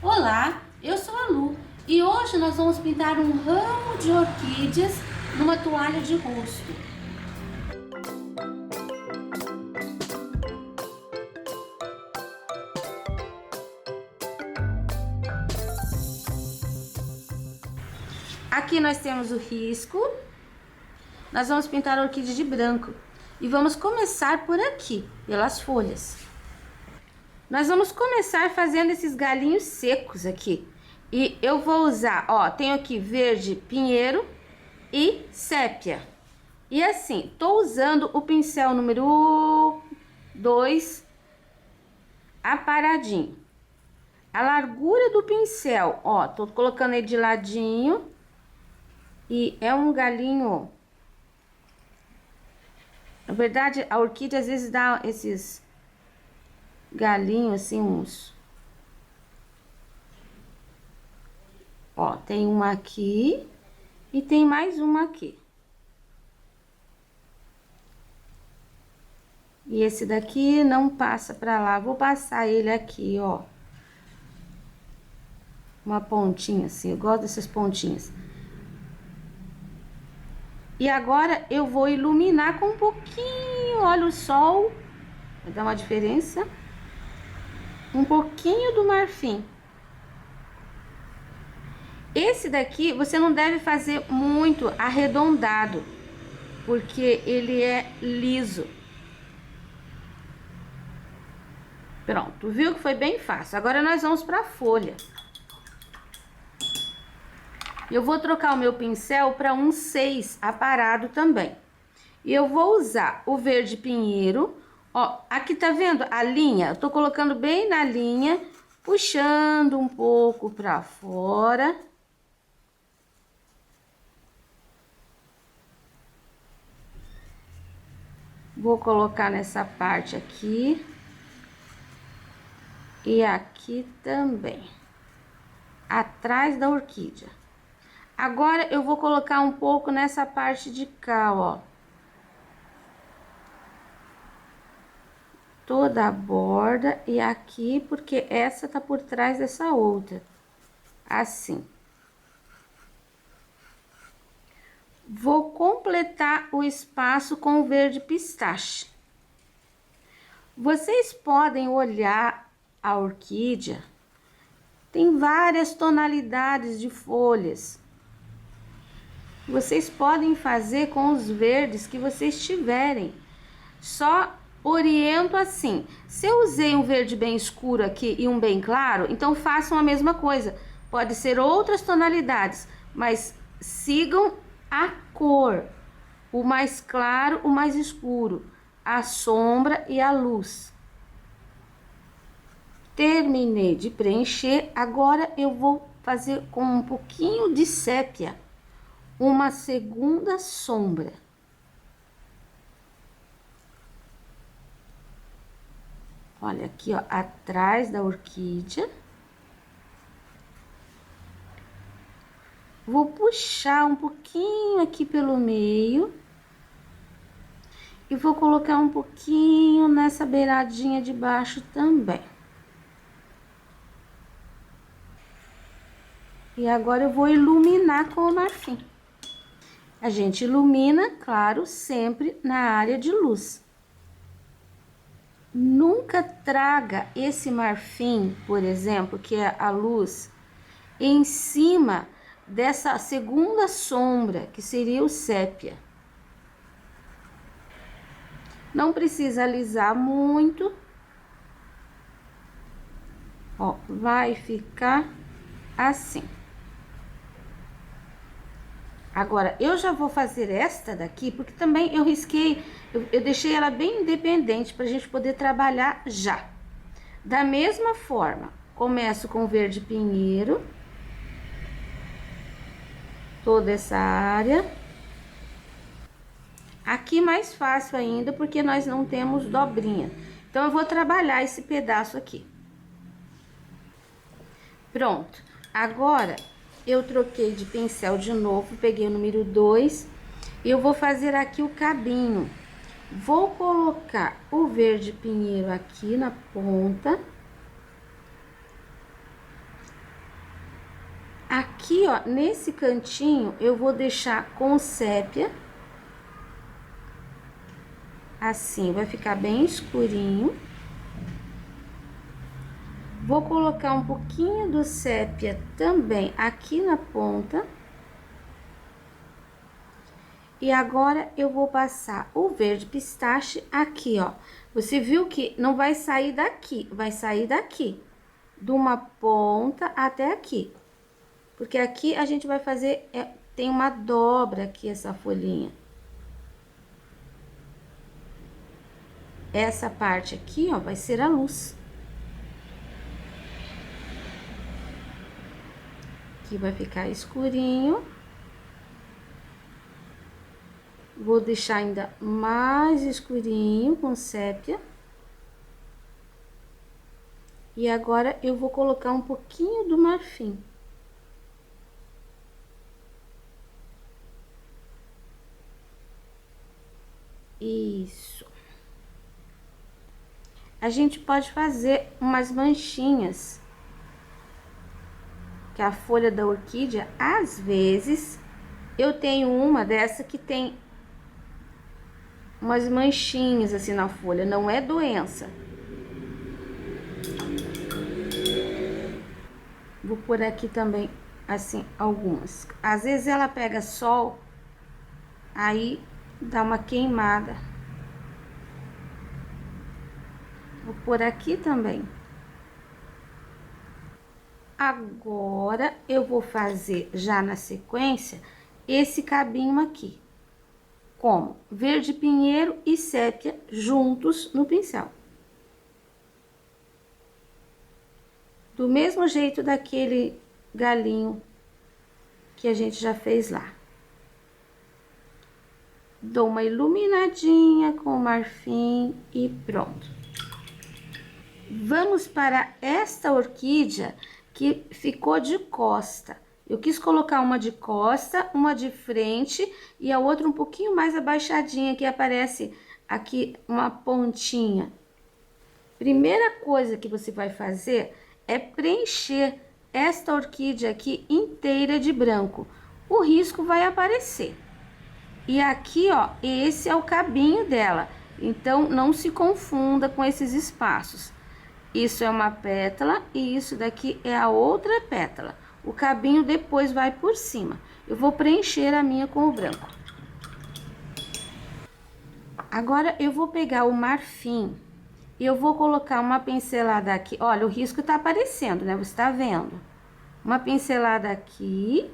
Olá, eu sou a Lu e hoje nós vamos pintar um ramo de orquídeas numa toalha de rosto. Aqui nós temos o risco. Nós vamos pintar a orquídea de branco e vamos começar por aqui, pelas folhas. Nós vamos começar fazendo esses galinhos secos aqui. E eu vou usar, ó, tenho aqui verde pinheiro e sépia. E assim, tô usando o pincel número 2 aparadinho. A largura do pincel, ó, tô colocando ele de ladinho. E é um galinho. Na verdade, a orquídea às vezes dá esses galinhos assim, uns. Ó, tem uma aqui e tem mais uma aqui. E esse daqui não passa pra lá, vou passar ele aqui, ó. Uma pontinha assim, eu gosto dessas pontinhas. E agora eu vou iluminar com um pouquinho, olha o sol, vai dar uma diferença. Um pouquinho do marfim. Esse daqui você não deve fazer muito arredondado, porque ele é liso. Pronto, viu que foi bem fácil. Agora nós vamos para a folha. Eu vou trocar o meu pincel para um 6 aparado também. E eu vou usar o verde pinheiro. Ó, aqui tá vendo a linha? Eu tô colocando bem na linha, puxando um pouco para fora. Vou colocar nessa parte aqui. E aqui também. Atrás da orquídea. Agora, eu vou colocar um pouco nessa parte de cá, ó. Toda a borda e aqui, porque essa tá por trás dessa outra. Assim. Vou completar o espaço com o verde pistache. Vocês podem olhar a orquídea. Tem várias tonalidades de folhas. Vocês podem fazer com os verdes que vocês tiverem. Só oriento assim. Se eu usei um verde bem escuro aqui e um bem claro, então façam a mesma coisa. Pode ser outras tonalidades, mas sigam a cor. O mais claro, o mais escuro. A sombra e a luz. Terminei de preencher. Agora eu vou fazer com um pouquinho de sépia uma segunda sombra. Olha aqui, ó, atrás da orquídea. Vou puxar um pouquinho aqui pelo meio. E vou colocar um pouquinho nessa beiradinha de baixo também. E agora eu vou iluminar com o marfim. A gente ilumina, claro, sempre na área de luz. Nunca traga esse marfim, por exemplo, que é a luz, em cima dessa segunda sombra, que seria o sépia. Não precisa alisar muito. Ó, vai ficar assim. Agora, eu já vou fazer esta daqui, porque também eu risquei, eu deixei ela bem independente pra gente poder trabalhar já. Da mesma forma, começo com verde pinheiro. Toda essa área. Aqui mais fácil ainda, porque nós não temos dobrinha. Então, eu vou trabalhar esse pedaço aqui. Pronto. Agora, eu troquei de pincel de novo, peguei o número 2. E eu vou fazer aqui o cabinho. Vou colocar o verde pinheiro aqui na ponta. Aqui, ó, nesse cantinho, eu vou deixar com sépia. Assim, vai ficar bem escurinho. Vou colocar um pouquinho do sépia também aqui na ponta. E agora, eu vou passar o verde pistache aqui, ó. Você viu que não vai sair daqui, vai sair daqui. De uma ponta até aqui. Porque aqui a gente vai fazer, tem uma dobra aqui essa folhinha. Essa parte aqui, ó, vai ser a luz. Aqui vai ficar escurinho. Vou deixar ainda mais escurinho com sépia. E agora eu vou colocar um pouquinho do marfim. Isso. A gente pode fazer umas manchinhas. Que a folha da orquídea, às vezes, eu tenho uma dessa que tem umas manchinhas assim na folha, não é doença. Vou pôr aqui também, assim, algumas. Às vezes ela pega sol, aí dá uma queimada. Vou pôr aqui também. Agora, eu vou fazer já na sequência esse cabinho aqui. Como? Verde pinheiro e sépia juntos no pincel. Do mesmo jeito daquele galinho que a gente já fez lá. Dou uma iluminadinha com o marfim e pronto. Vamos para esta orquídea que ficou de costa. Eu quis colocar uma de costa, uma de frente e a outra um pouquinho mais abaixadinha, que aparece aqui uma pontinha. Primeira coisa que você vai fazer é preencher esta orquídea aqui inteira de branco. O risco vai aparecer. E aqui, ó, esse é o cabinho dela. Então, não se confunda com esses espaços. Isso é uma pétala e isso daqui é a outra pétala. O cabinho depois vai por cima. Eu vou preencher a minha com o branco. Agora, eu vou pegar o marfim e eu vou colocar uma pincelada aqui. Olha, o risco tá aparecendo, né? Você tá vendo? Uma pincelada aqui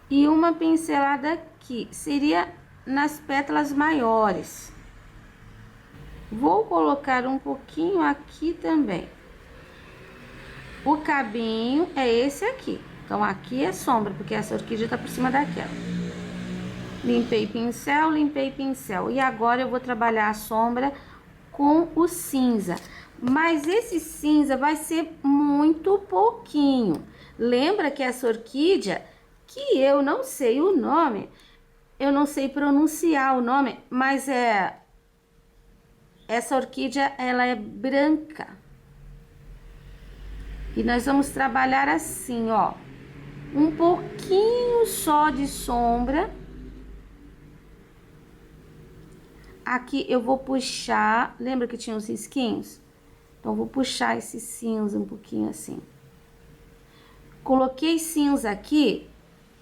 e uma pincelada aqui. Seria nas pétalas maiores. Vou colocar um pouquinho aqui também. O cabinho é esse aqui. Então, aqui é sombra, porque essa orquídea tá por cima daquela. Limpei pincel, limpei pincel. E agora eu vou trabalhar a sombra com o cinza. Mas esse cinza vai ser muito pouquinho. Lembra que essa orquídea, que eu não sei o nome, eu não sei pronunciar o nome, mas essa orquídea, ela é branca. E nós vamos trabalhar assim, ó. Um pouquinho só de sombra. Aqui eu vou puxar, lembra que tinha os risquinhos? Então, vou puxar esse cinza um pouquinho assim. Coloquei cinza aqui,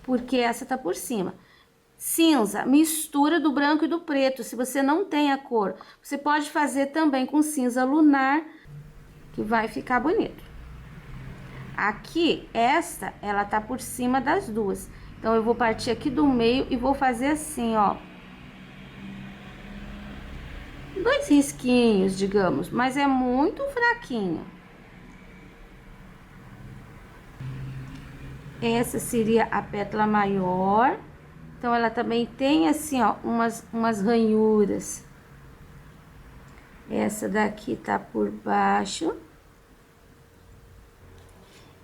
porque essa tá por cima. Cinza, mistura do branco e do preto, se você não tem a cor. Você pode fazer também com cinza lunar, que vai ficar bonito. Aqui, ela tá por cima das duas. Então, eu vou partir aqui do meio e vou fazer assim, ó. 2 risquinhos, digamos, mas é muito fraquinho. Essa seria a pétala maior. Então, ela também tem assim, ó, umas ranhuras. Essa daqui tá por baixo.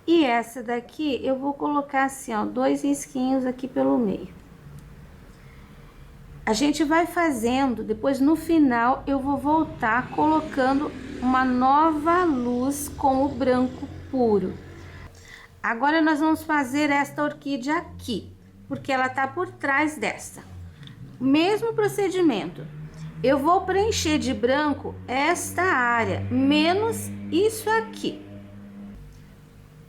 E essa daqui, eu vou colocar assim, ó, 2 risquinhos aqui pelo meio. A gente vai fazendo, depois no final eu vou voltar colocando uma nova luz com o branco puro. Agora, nós vamos fazer esta orquídea aqui, porque ela tá por trás dessa. Mesmo procedimento. Eu vou preencher de branco esta área, menos isso aqui.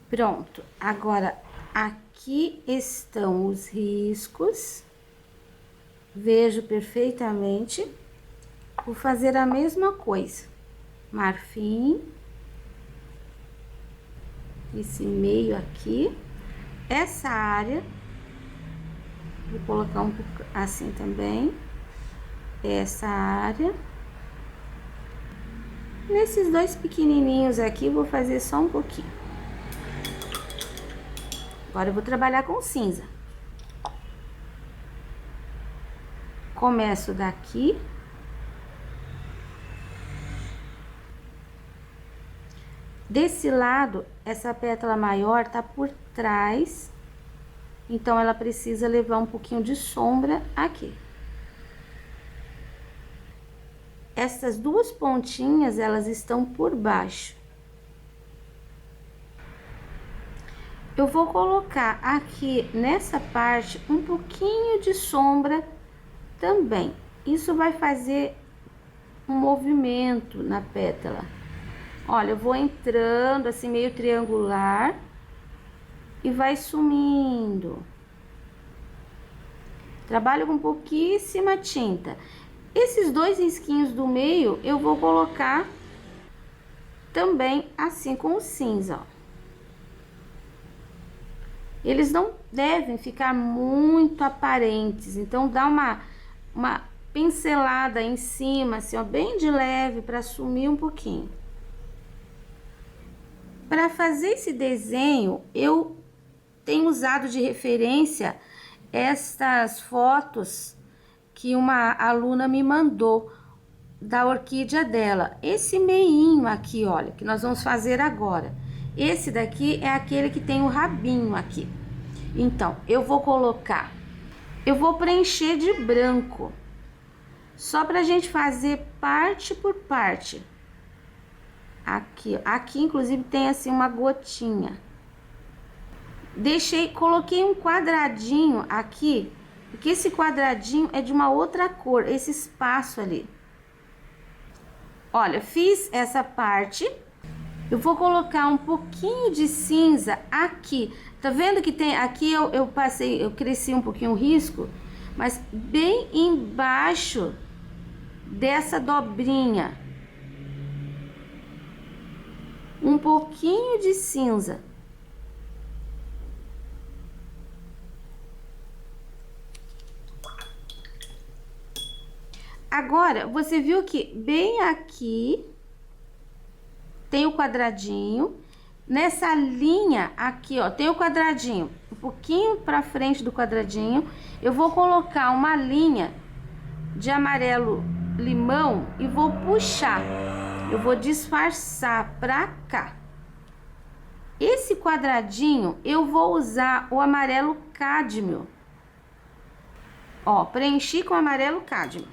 Pronto. Agora, aqui estão os riscos. Vejo perfeitamente. Vou fazer a mesma coisa. Marfim. Esse meio aqui. Essa área. Vou colocar um pouco assim também. Essa área. Nesses dois pequenininhos aqui, vou fazer só um pouquinho. Agora eu vou trabalhar com cinza. Começo daqui. Desse lado, essa pétala maior tá por trás, então ela precisa levar um pouquinho de sombra aqui. Essas duas pontinhas, elas estão por baixo. Eu vou colocar aqui nessa parte um pouquinho de sombra também. Isso vai fazer um movimento na pétala. Olha, eu vou entrando assim meio triangular e vai sumindo. Trabalho com pouquíssima tinta. Esses dois risquinhos do meio eu vou colocar também assim com o cinza, ó. Eles não devem ficar muito aparentes, então dá uma pincelada em cima, assim, ó, bem de leve, para sumir um pouquinho. Para fazer esse desenho, eu tenho usado de referência estas fotos que uma aluna me mandou da orquídea dela. Esse meinho aqui, olha, que nós vamos fazer agora. Esse daqui é aquele que tem o rabinho aqui. Então, eu vou preencher de branco, só pra gente fazer parte por parte. Aqui inclusive tem assim uma gotinha. Coloquei um quadradinho aqui, porque esse quadradinho é de uma outra cor, esse espaço ali. Olha, fiz essa parte. Eu vou colocar um pouquinho de cinza aqui. Tá vendo que tem aqui eu cresci um pouquinho o risco, mas bem embaixo dessa dobrinha. Um pouquinho de cinza. Agora, você viu que bem aqui tem o quadradinho. Nessa linha aqui, ó, tem o quadradinho. Um pouquinho pra frente do quadradinho, eu vou colocar uma linha de amarelo limão e vou puxar. Eu vou disfarçar pra cá. Esse quadradinho, eu vou usar o amarelo cádmio. Ó, preenchi com amarelo cádmio.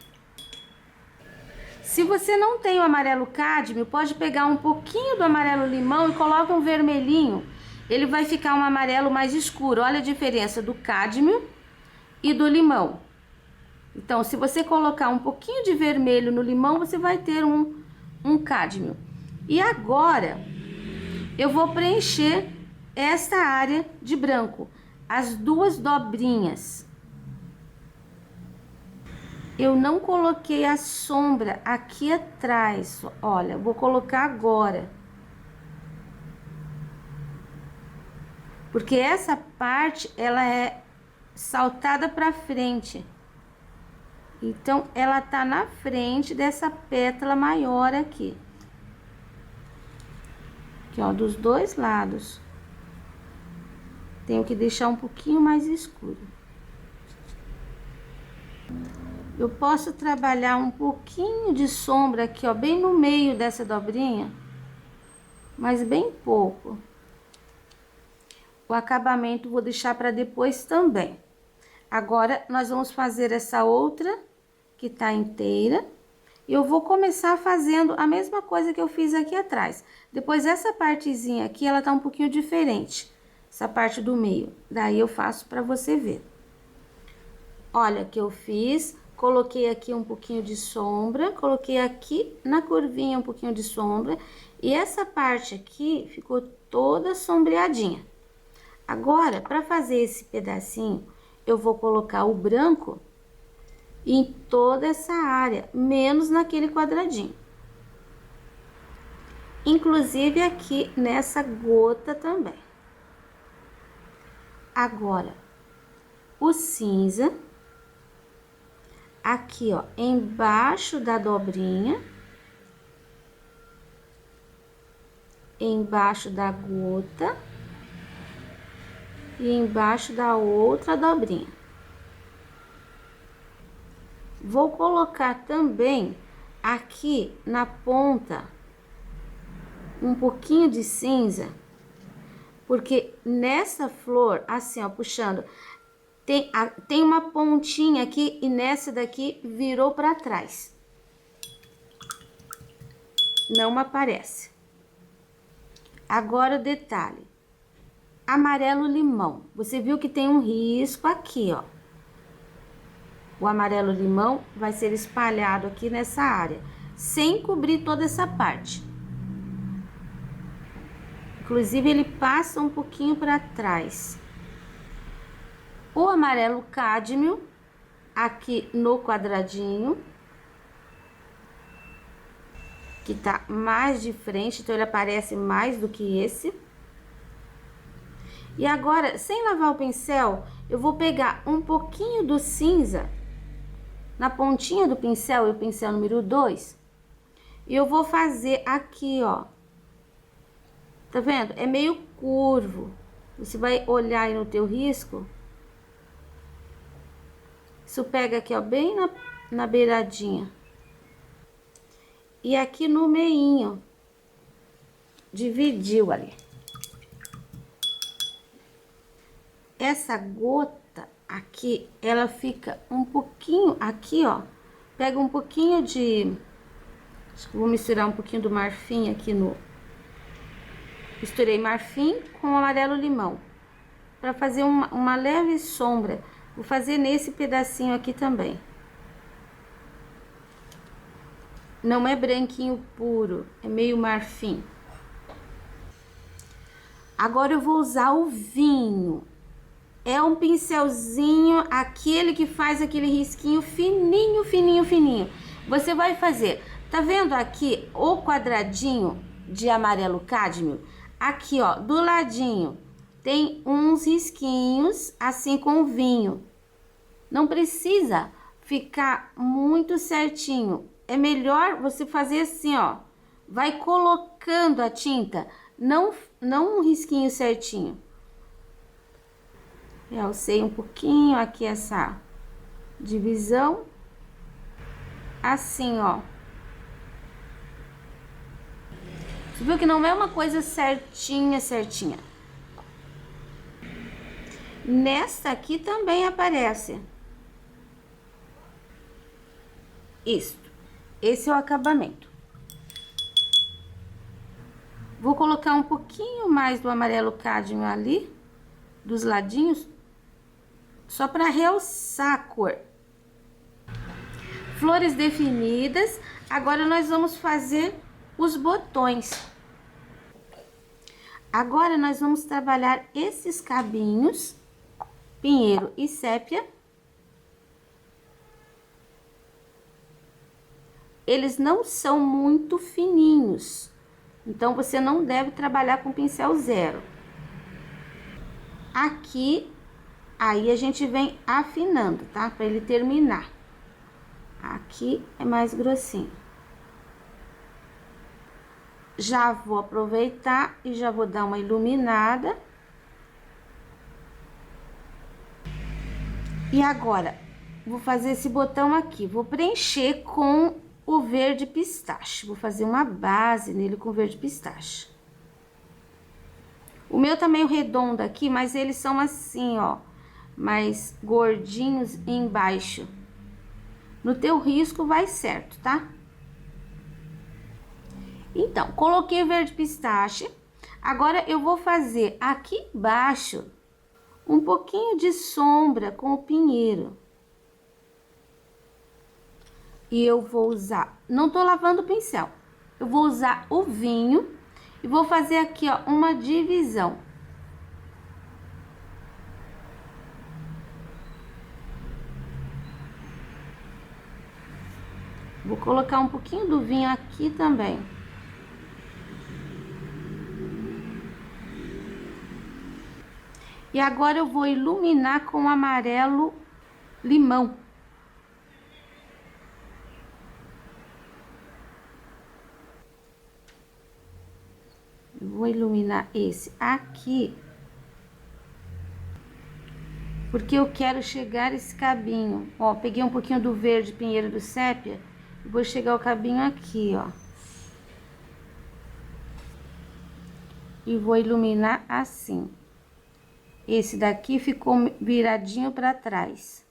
Se você não tem o amarelo cádmio, pode pegar um pouquinho do amarelo limão e coloca um vermelhinho. Ele vai ficar um amarelo mais escuro. Olha a diferença do cádmio e do limão. Então, se você colocar um pouquinho de vermelho no limão, você vai ter um cádmio. E agora, eu vou preencher esta área de branco, as duas dobrinhas. Eu não coloquei a sombra aqui atrás, olha, vou colocar agora. Porque essa parte, ela é saltada pra frente. Então, ela tá na frente dessa pétala maior aqui. Aqui, ó, dos dois lados. Tenho que deixar um pouquinho mais escuro. Eu posso trabalhar um pouquinho de sombra aqui, ó, bem no meio dessa dobrinha, mas bem pouco. O acabamento vou deixar para depois também. Agora, nós vamos fazer essa outra, que tá inteira. Eu vou começar fazendo a mesma coisa que eu fiz aqui atrás. Depois, essa partezinha aqui, ela tá um pouquinho diferente. essa parte do meio. Daí eu faço pra você ver. Olha que eu fiz, coloquei aqui um pouquinho de sombra, coloquei aqui na curvinha um pouquinho de sombra, e essa parte aqui ficou toda sombreadinha. Agora, para fazer esse pedacinho, eu vou colocar o branco em toda essa área, menos naquele quadradinho. Inclusive aqui nessa gota também. Agora, o cinza, aqui ó, embaixo da dobrinha, embaixo da gota e embaixo da outra dobrinha. Vou colocar também aqui na ponta um pouquinho de cinza, porque nessa flor, assim ó, puxando, tem uma pontinha aqui e nessa daqui virou para trás. Não aparece. Agora o detalhe. Amarelo limão. Você viu que tem um risco aqui, ó. O amarelo limão vai ser espalhado aqui nessa área, sem cobrir toda essa parte. Inclusive, ele passa um pouquinho para trás. O amarelo cádmio, aqui no quadradinho, que tá mais de frente, então ele aparece mais do que esse. E agora, sem lavar o pincel, eu vou pegar um pouquinho do cinza na pontinha do pincel, o pincel número 2, e eu vou fazer aqui, ó. Tá vendo? É meio curvo. Você vai olhar aí no teu risco. Isso pega aqui, ó, bem na beiradinha. E aqui no meinho. Dividiu ali. Essa gota aqui, ela fica um pouquinho aqui, ó. Pega um pouquinho de... Acho que vou misturar um pouquinho do marfim aqui no... Misturei marfim com amarelo limão. Pra fazer uma leve sombra. Vou fazer nesse pedacinho aqui também. Não é branquinho puro, é meio marfim. Agora eu vou usar o vinho. É um pincelzinho, aquele que faz aquele risquinho fininho, fininho, fininho. Você vai fazer, tá vendo aqui o quadradinho de amarelo cádmio? Aqui, ó, do ladinho, tem uns risquinhos, assim, com vinho. Não precisa ficar muito certinho. É melhor você fazer assim, ó. Vai colocando a tinta, não um risquinho certinho. Eu alcei um pouquinho aqui essa divisão. Assim, ó. Você viu que não é uma coisa certinha, certinha. Nesta aqui também aparece. Isso. Esse é o acabamento. Vou colocar um pouquinho mais do amarelo cádmio ali, dos ladinhos, só para realçar a cor. Flores definidas. Agora nós vamos fazer os botões. Agora nós vamos trabalhar esses cabinhos, pinheiro e sépia. Eles não são muito fininhos, então você não deve trabalhar com pincel 0. Aqui, aí a gente vem afinando, tá? Para ele terminar. Aqui é mais grossinho. Já vou aproveitar e já vou dar uma iluminada. E agora, vou fazer esse botão aqui. Vou preencher com o verde pistache. Vou fazer uma base nele com verde pistache. O meu tá meio redondo aqui, mas eles são assim, ó, mais gordinhos embaixo. No teu risco vai certo, tá? Então, coloquei o verde pistache. Agora, eu vou fazer aqui embaixo um pouquinho de sombra com o pinheiro. E eu vou usar, não tô lavando o pincel, eu vou usar o vinho e vou fazer aqui, ó, uma divisão. Vou colocar um pouquinho do vinho aqui também. E agora eu vou iluminar com amarelo limão. Eu vou iluminar esse aqui, porque eu quero chegar esse cabinho. Ó, peguei um pouquinho do verde pinheiro do sépia, e vou chegar o cabinho aqui, ó. E vou iluminar assim. Esse daqui ficou viradinho para trás.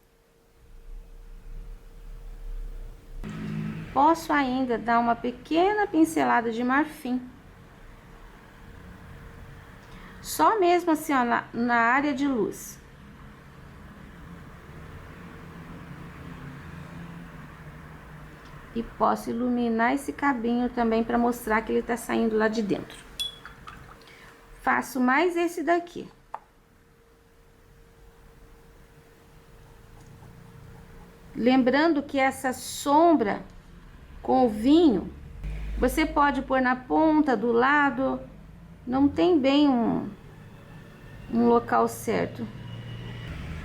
Posso ainda dar uma pequena pincelada de marfim. Só mesmo assim, ó, na área de luz. E posso iluminar esse cabinho também para mostrar que ele tá saindo lá de dentro. Faço mais esse daqui. Lembrando que essa sombra com o vinho, você pode pôr na ponta, do lado, não tem bem um local certo.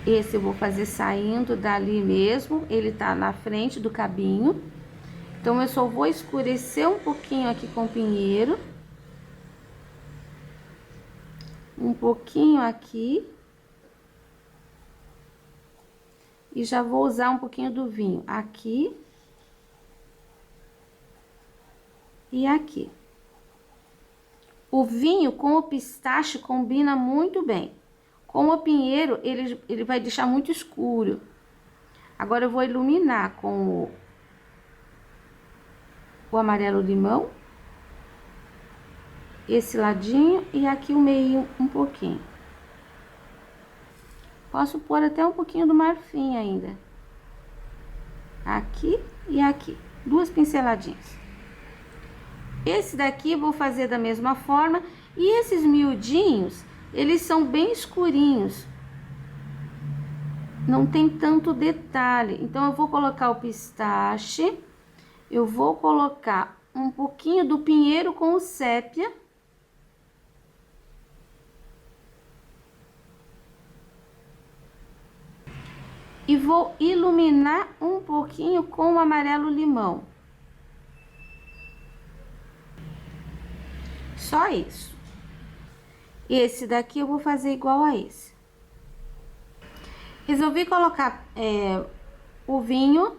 Esse eu vou fazer saindo dali mesmo, ele tá na frente do cabinho. Então, eu só vou escurecer um pouquinho aqui com o pinheiro. Um pouquinho aqui. E já vou usar um pouquinho do vinho aqui. E aqui. O vinho com o pistache combina muito bem. Com o pinheiro, ele vai deixar muito escuro. Agora, eu vou iluminar com o amarelo limão. Esse ladinho e aqui o meio um pouquinho. Posso pôr até um pouquinho do marfim ainda. Aqui e aqui. 2 pinceladinhas. Esse daqui eu vou fazer da mesma forma. E esses miudinhos, eles são bem escurinhos. Não tem tanto detalhe. Então, eu vou colocar o pistache. Eu vou colocar um pouquinho do pinheiro com o sépia. E vou iluminar um pouquinho com o amarelo limão. Só isso. Esse daqui eu vou fazer igual a esse. Resolvi colocar o vinho,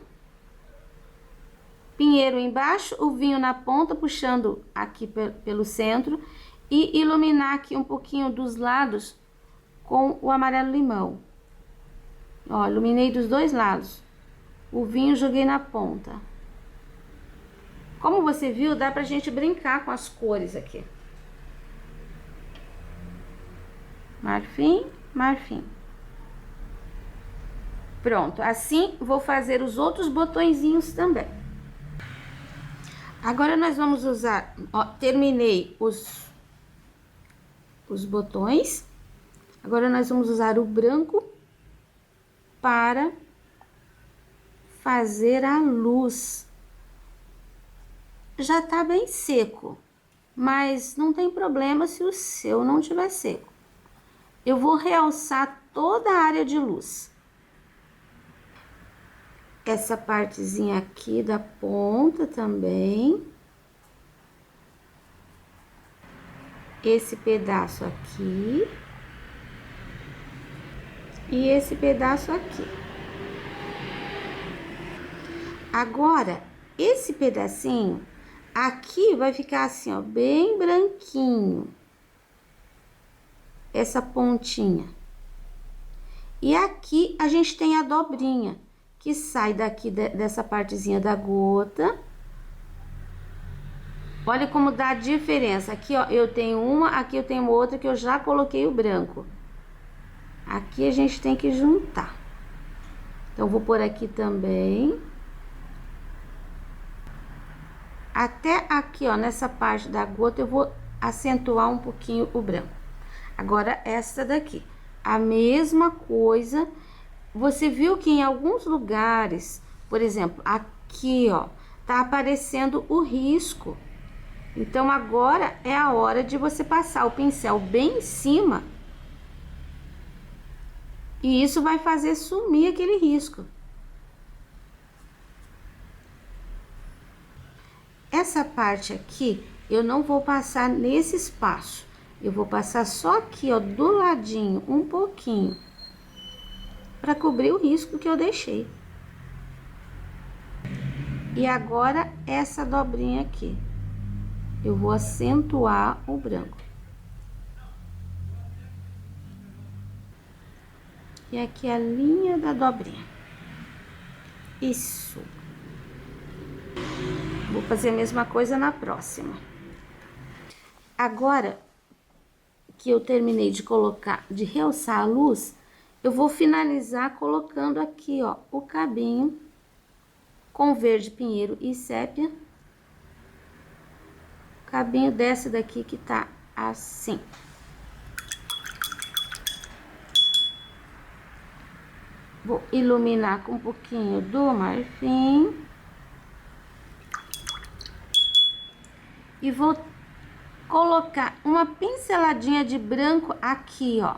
pinheiro embaixo, o vinho na ponta, puxando aqui pelo centro. E iluminar aqui um pouquinho dos lados com o amarelo limão. Ó, iluminei dos 2 lados. O vinho joguei na ponta. Como você viu, dá pra gente brincar com as cores aqui. Marfim, marfim. Pronto, assim vou fazer os outros botõezinhos também. Agora nós vamos usar, ó, terminei os botões. Agora nós vamos usar o branco para fazer a luz. Já tá bem seco, mas não tem problema se o seu não tiver seco. Eu vou realçar toda a área de luz. Essa partezinha aqui da ponta também. Esse pedaço aqui. E esse pedaço aqui. Agora, esse pedacinho aqui vai ficar assim, ó, bem branquinho. Essa pontinha. E aqui a gente tem a dobrinha, que sai daqui dessa partezinha da gota. Olha como dá a diferença. Aqui, ó, eu tenho uma, aqui eu tenho outra que eu já coloquei o branco. Aqui a gente tem que juntar. Então, vou pôr aqui também. Até aqui, ó, nessa parte da gota, eu vou acentuar um pouquinho o branco. Agora, essa daqui. A mesma coisa. Você viu que em alguns lugares, por exemplo, aqui, ó, tá aparecendo o risco. Então, agora é a hora de você passar o pincel bem em cima. E isso vai fazer sumir aquele risco. Essa parte aqui, eu não vou passar nesse espaço. Eu vou passar só aqui, ó, do ladinho, um pouquinho. Para cobrir o risco que eu deixei. E agora, essa dobrinha aqui. Eu vou acentuar o branco. E aqui a linha da dobrinha. Isso. Vou fazer a mesma coisa na próxima. Agora que eu terminei de colocar, de realçar a luz, eu vou finalizar colocando aqui, ó, o cabinho com verde pinheiro e sépia. O cabinho desse daqui que tá assim. Vou iluminar com um pouquinho do marfim. E vou colocar uma pinceladinha de branco aqui, ó.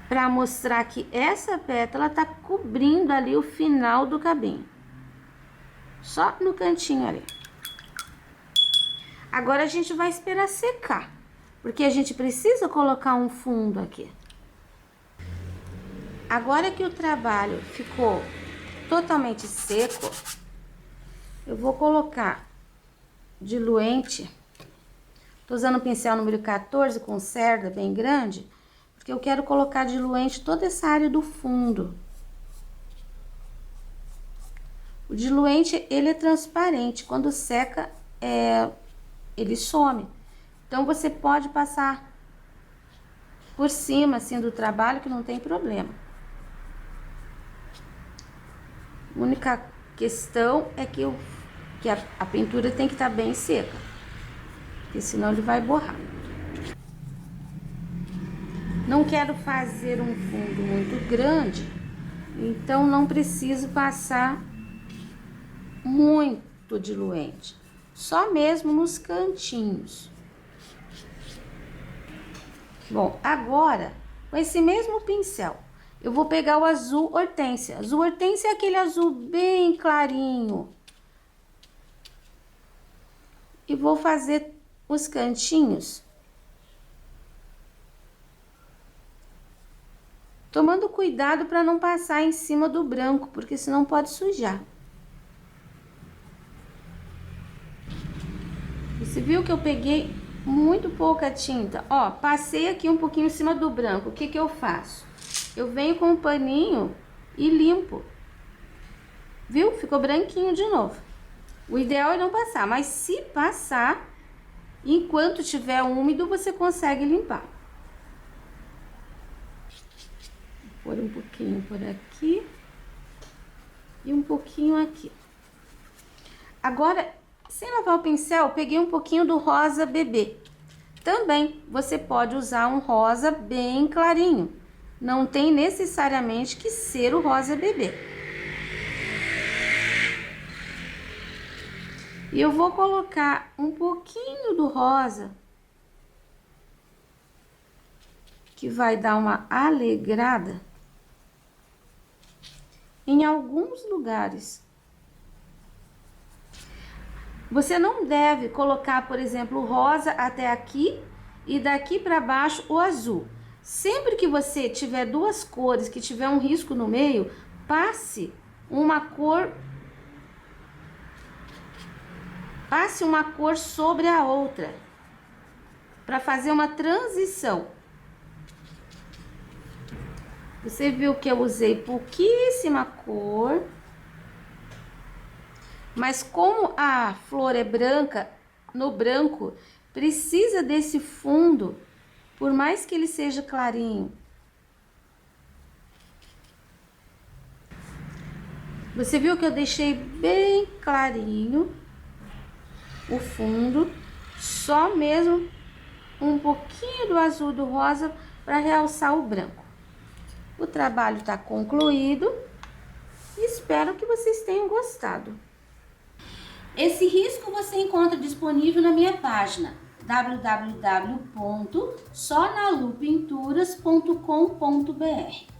Pra mostrar que essa pétala tá cobrindo ali o final do cabinho. Só no cantinho ali. Agora a gente vai esperar secar, porque a gente precisa colocar um fundo aqui. Agora que o trabalho ficou totalmente seco, eu vou colocar diluente. Tô usando o pincel número 14 com cerda bem grande, porque eu quero colocar diluente toda essa área do fundo. O diluente, ele é transparente, quando seca, ele some. Então, você pode passar por cima, assim, do trabalho, que não tem problema. A única questão é que, a pintura tem que estar bem seca, porque senão ele vai borrar. Não quero fazer um fundo muito grande, então não preciso passar muito diluente, só mesmo nos cantinhos. Bom, agora, com esse mesmo pincel, eu vou pegar o azul hortênsia. Azul hortênsia é aquele azul bem clarinho. E vou fazer os cantinhos, tomando cuidado para não passar em cima do branco, porque senão pode sujar. Você viu que eu peguei muito pouca tinta? Ó, passei aqui um pouquinho em cima do branco. O que que eu faço? Eu venho com um paninho e limpo. Viu? Ficou branquinho de novo. O ideal é não passar, mas se passar, enquanto tiver úmido, você consegue limpar. Vou pôr um pouquinho por aqui e um pouquinho aqui. Agora, sem lavar o pincel, eu peguei um pouquinho do rosa bebê. Também você pode usar um rosa bem clarinho. Não tem necessariamente que ser o rosa bebê. E eu vou colocar um pouquinho do rosa, que vai dar uma alegrada em alguns lugares. Você não deve colocar, por exemplo, o rosa até aqui e daqui para baixo o azul. Sempre que você tiver duas cores que tiver um risco no meio, passe uma cor sobre a outra, para fazer uma transição. Você viu que eu usei pouquíssima cor. Mas como a flor é branca, no branco, precisa desse fundo, por mais que ele seja clarinho. Você viu que eu deixei bem clarinho o fundo, só mesmo um pouquinho do azul do rosa para realçar o branco. O trabalho está concluído e espero que vocês tenham gostado. Esse risco você encontra disponível na minha página www.sonalupinturas.com.br.